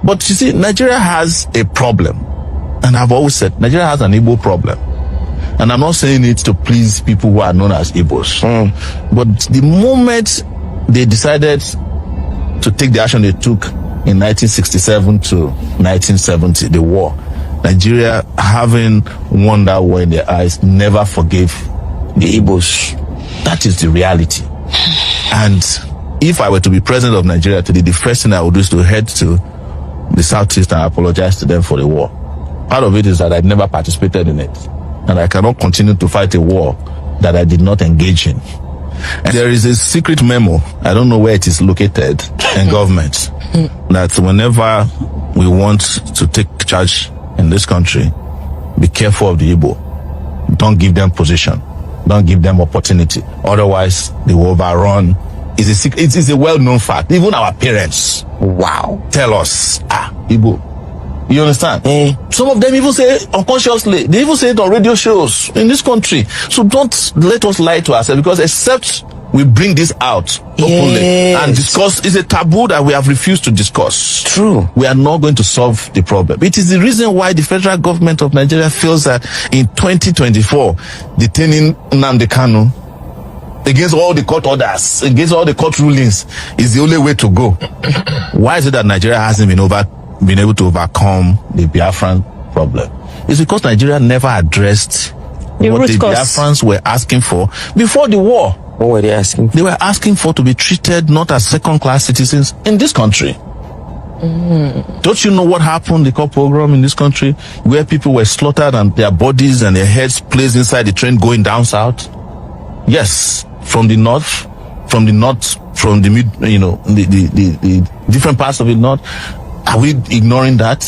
But you see, Nigeria has a problem. And I've always said, Nigeria has an Igbo problem. And I'm not saying it to please people who are known as Igbos. But the moment they decided to take the action they took in 1967 to 1970, the war, Nigeria, having won that war in their eyes, never forgave the Igbos. That is the reality. And if I were to be president of Nigeria today, the first thing I would do is to head to the Southeast and apologize to them for the war. Part of it is that I never participated in it. And I cannot continue to fight a war that I did not engage in. And there is a secret memo, I don't know where it is located, in government, that whenever we want to take charge in this country, be careful of the Igbo. Don't give them position. Don't give them opportunity. Otherwise, they will overrun. It's a well-known fact. Even our parents, tell us, Igbo. You understand? Some of them even say unconsciously. They even say it on radio shows in this country. So don't let us lie to ourselves, because except we bring this out openly and discuss, it's a taboo that we have refused to discuss. True. We are not going to solve the problem. It is the reason why the federal government of Nigeria feels that in 2024, detaining Nnamdi Kanu against all the court orders, against all the court rulings, is the only way to go. Why is it that Nigeria hasn't been able to overcome the Biafran problem? It's because Nigeria never addressed what the Biafrans were asking for before the war. What were they asking for? They were asking for to be treated not as second-class citizens in this country. Don't you know what happened, the Cup Pogrom in this country, where people were slaughtered and their bodies and their heads placed inside the train going down south? Yes, from the north, from the mid, the different parts of the north. Are we ignoring that?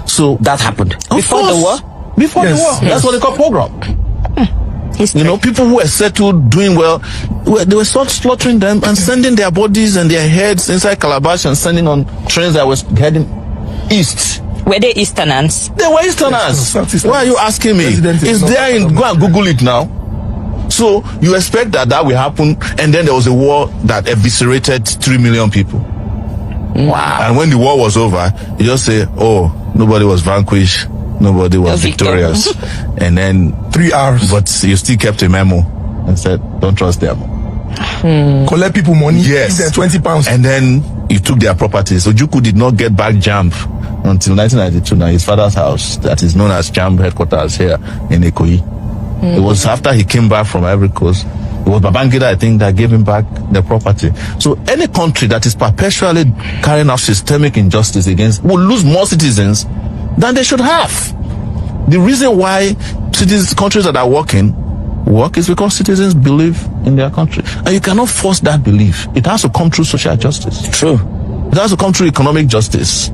So that happened before the war. Before the war, that's what they call pogrom. You know, people who were settled, doing well, they were slaughtering them and sending their bodies and their heads inside calabash and sending on trains that was heading east. Were they Easterners? They were Easterners. Why are you asking me? It's there in, go and Google it now. So you expect that will happen, and then there was a war that eviscerated 3 million people. Wow. And when the war was over, you just say, oh, nobody was vanquished, nobody was victorious. And then 3 hours. But you still kept a memo and said, don't trust them. Collect people money, yes, give them £20. And then you took their properties. So Ojukwu did not get back JAMB until 1992, now his father's house, that is known as JAMB headquarters here in Ikoyi. It was after he came back from Ivory Coast. It was Babangida, I think, that gave him back the property. So any country that is perpetually carrying out systemic injustice against will lose more citizens than they should have. The reason why these countries that are work is because citizens believe in their country. And you cannot force that belief. It has to come through social justice. True. It has to come through economic justice.